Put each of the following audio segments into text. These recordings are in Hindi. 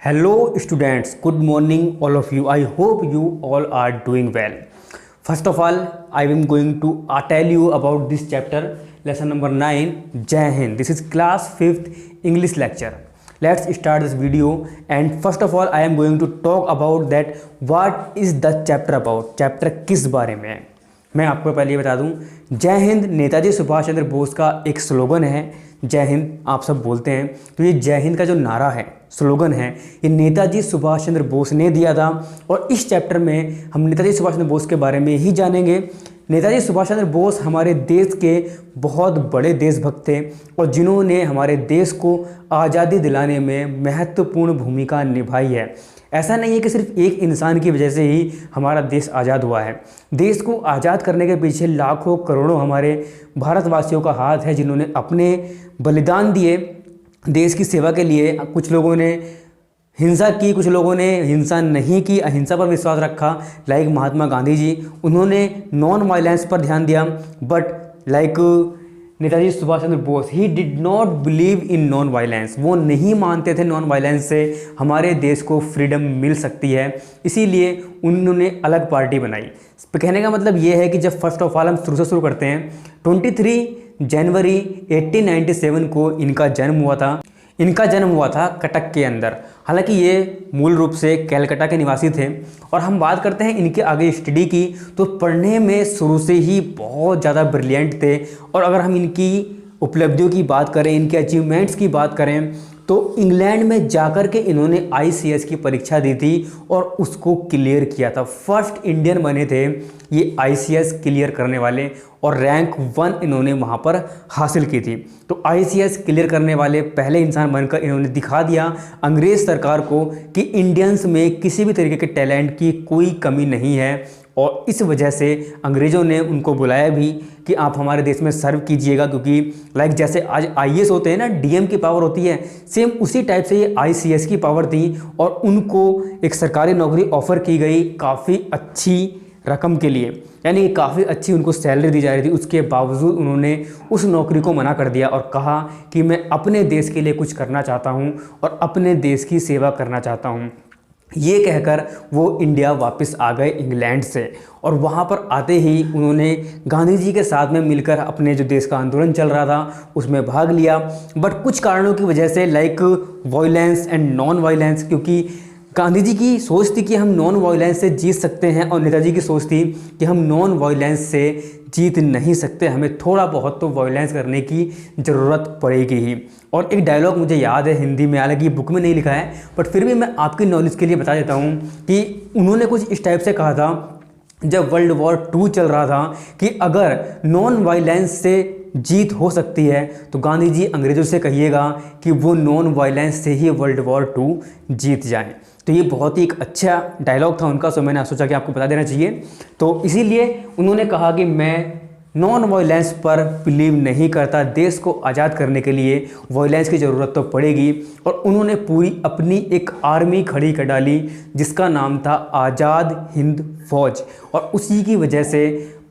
Hello students, good morning all of you. I hope you all are doing well. First of all, I am going to tell you about this chapter, lesson number 9, Jai Hind. This is class 5th English lecture. Let's start this video, and first of all I am going to talk about that what is the chapter about. Chapter किस बारे में है मैं आपको पहले बता दूं। जय हिंद नेताजी सुभाष चंद्र बोस का एक स्लोगन है। जय हिंद आप सब बोलते हैं, तो ये जय हिंद का जो नारा है, स्लोगन है, ये नेताजी सुभाष चंद्र बोस ने दिया था। और इस चैप्टर में हम नेताजी सुभाष चंद्र बोस के बारे में ही जानेंगे। नेताजी सुभाष चंद्र बोस हमारे देश के बहुत बड़े देशभक्त थे और जिन्होंने हमारे देश को आज़ादी दिलाने में महत्वपूर्ण भूमिका निभाई है। ऐसा नहीं है कि सिर्फ एक इंसान की वजह से ही हमारा देश आज़ाद हुआ है। देश को आज़ाद करने के पीछे लाखों करोड़ों हमारे भारतवासियों का हाथ है, जिन्होंने अपने बलिदान दिए देश की सेवा के लिए। कुछ लोगों ने हिंसा की, कुछ लोगों ने हिंसा नहीं की, अहिंसा पर विश्वास रखा, लाइक महात्मा गांधी जी। उन्होंने नॉन वायलेंस पर ध्यान दिया, but like Netaji Subhash Chandra Bose he did not believe in non violence. वो नहीं मानते थे नॉन वायलेंस से हमारे देश को फ्रीडम मिल सकती है, इसीलिए उन्होंने अलग पार्टी बनाई। कहने का मतलब ये है कि जब फर्स्ट ऑफ ऑल हम शुरू करते हैं, 23 जनवरी 1897 को इनका जन्म हुआ था कटक के अंदर। हालांकि ये मूल रूप से कैलकाटा के निवासी थे। और हम बात करते हैं इनके आगे स्टडी की, तो पढ़ने में शुरू से ही बहुत ज़्यादा ब्रिलियंट थे। और अगर हम इनकी उपलब्धियों की बात करें, इनके अचीवमेंट्स की बात करें, तो इंग्लैंड में जाकर के इन्होंने ICS की परीक्षा दी थी और उसको क्लियर किया था। फर्स्ट इंडियन बने थे ये ICS क्लियर करने वाले, और रैंक 1 इन्होंने वहाँ पर हासिल की थी। तो ICS क्लियर करने वाले पहले इंसान बनकर इन्होंने दिखा दिया अंग्रेज़ सरकार को कि इंडियंस में किसी भी तरीके के टैलेंट की कोई कमी नहीं है। और इस वजह से अंग्रेज़ों ने उनको बुलाया भी कि आप हमारे देश में सर्व कीजिएगा, क्योंकि लाइक जैसे आज IAS होते हैं ना, DM की पावर होती है, सेम उसी टाइप से ये ICS की पावर थी। और उनको एक सरकारी नौकरी ऑफ़र की गई काफ़ी अच्छी रकम के लिए, यानी काफ़ी अच्छी उनको सैलरी दी जा रही थी। उसके बावजूद उन्होंने उस नौकरी को मना कर दिया और कहा कि मैं अपने देश के लिए कुछ करना चाहता हूँ और अपने देश की सेवा करना चाहता हूँ। ये कहकर वो इंडिया वापस आ गए इंग्लैंड से। और वहाँ पर आते ही उन्होंने गांधी जी के साथ में मिलकर अपने जो देश का आंदोलन चल रहा था उसमें भाग लिया। बट कुछ कारणों की वजह से, like violence and non violence, क्योंकि गांधी जी की सोच थी कि हम नॉन वायलेंस से जीत सकते हैं और नेताजी की सोच थी कि हम नॉन वायलेंस से जीत नहीं सकते, हमें थोड़ा बहुत तो वायलेंस करने की ज़रूरत पड़ेगी ही। और एक डायलॉग मुझे याद है हिंदी में, हालांकि बुक में नहीं लिखा है, बट फिर भी मैं आपकी नॉलेज के लिए बता देता हूँ कि उन्होंने कुछ इस टाइप से कहा था जब वर्ल्ड वॉर 2 चल रहा था कि अगर नॉन वायलेंस से जीत हो सकती है तो गांधी जी अंग्रेज़ों से कहिएगा कि वो नॉन वायलेंस से ही वर्ल्ड वॉर 2 जीत जाएं। तो ये बहुत ही एक अच्छा डायलॉग था उनका, सो मैंने सोचा कि आपको बता देना चाहिए। तो इसीलिए उन्होंने कहा कि मैं नॉन वायलेंस पर बिलीव नहीं करता, देश को आज़ाद करने के लिए वायलेंस की ज़रूरत तो पड़ेगी। और उन्होंने पूरी अपनी एक आर्मी खड़ी कर डाली जिसका नाम था आज़ाद हिंद फौज। और उसी की वजह से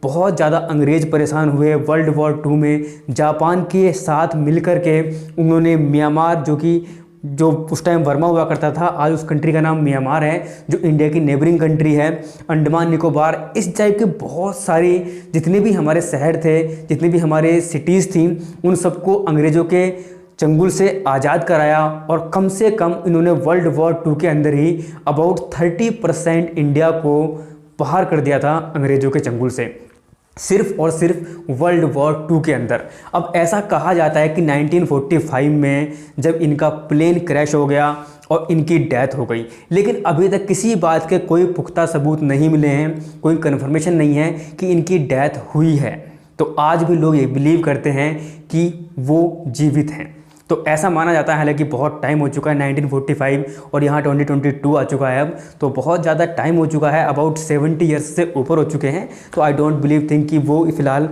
बहुत ज़्यादा अंग्रेज़ परेशान हुए। वर्ल्ड वॉर 2 में जापान के साथ मिलकर के उन्होंने म्यांमार, जो उस टाइम बर्मा हुआ करता था, आज उस कंट्री का नाम म्यांमार है, जो इंडिया की नेबरिंग कंट्री है, अंडमान निकोबार, इस टाइप के बहुत सारी जितने भी हमारे शहर थे, जितने भी हमारे सिटीज़ थी, उन सबको अंग्रेज़ों के चंगुल से आज़ाद कराया। और कम से कम इन्होंने वर्ल्ड वॉर 2 के अंदर ही अबाउट 30% इंडिया को बाहर कर दिया था अंग्रेज़ों के चंगुल से, सिर्फ और सिर्फ वर्ल्ड वॉर 2 के अंदर। अब ऐसा कहा जाता है कि 1945 में जब इनका प्लेन क्रैश हो गया और इनकी डेथ हो गई, लेकिन अभी तक किसी बात के कोई पुख्ता सबूत नहीं मिले हैं, कोई कन्फर्मेशन नहीं है कि इनकी डेथ हुई है। तो आज भी लोग ये बिलीव करते हैं कि वो जीवित हैं। तो ऐसा माना जाता है, हालांकि बहुत टाइम हो चुका है 1945 और यहाँ 2022 आ चुका है अब, तो बहुत ज़्यादा टाइम हो चुका है, अबाउट 70 ईयर्स से ऊपर हो चुके हैं। तो आई डोंट बिलीव थिंक कि वो फ़िलहाल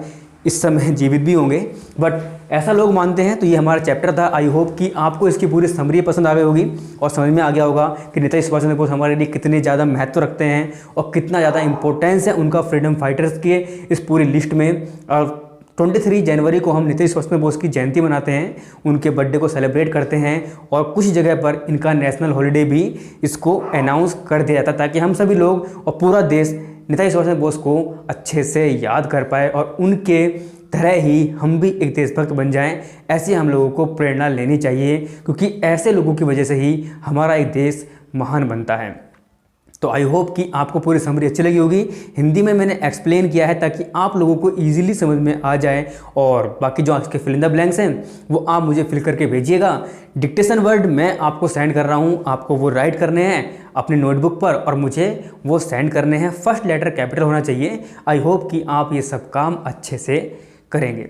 इस समय जीवित भी होंगे, बट ऐसा लोग मानते हैं। तो ये हमारा चैप्टर था। आई होप कि आपको इसकी पूरी समरी पसंद आ गई होगी और समझ में आ गया होगा कि नेताजी सुभाष चंद्र बोस हमारे लिए कितने ज़्यादा महत्व रखते हैं और कितना ज़्यादा इंपॉर्टेंस है उनका फ्रीडम फाइटर्स के इस पूरी लिस्ट में। और 23 जनवरी को हम नेताजी सुभाष चंद्र बोस की जयंती मनाते हैं, उनके बर्थडे को सेलिब्रेट करते हैं और कुछ जगह पर इनका नेशनल हॉलीडे भी इसको अनाउंस कर दिया जाता ताकि हम सभी लोग और पूरा देश नेताजी सुभाष चंद्र बोस को अच्छे से याद कर पाए और उनके तरह ही हम भी एक देशभक्त बन जाएं। ऐसे हम लोगों को प्रेरणा लेनी चाहिए क्योंकि ऐसे लोगों की वजह से ही हमारा एक देश महान बनता है। तो आई होप कि आपको पूरी समरी अच्छी लगी होगी। हिंदी में मैंने एक्सप्लेन किया है ताकि आप लोगों को ईजिली समझ में आ जाए और बाकी जो आपके फिल इन द ब्लैंक्स हैं वो आप मुझे फिल करके भेजिएगा। डिक्टेशन वर्ड मैं आपको सेंड कर रहा हूँ, आपको वो राइट करने हैं अपनी नोटबुक पर और मुझे वो सेंड करने हैं। फर्स्ट लेटर कैपिटल होना चाहिए। आई होप कि आप ये सब काम अच्छे से करेंगे।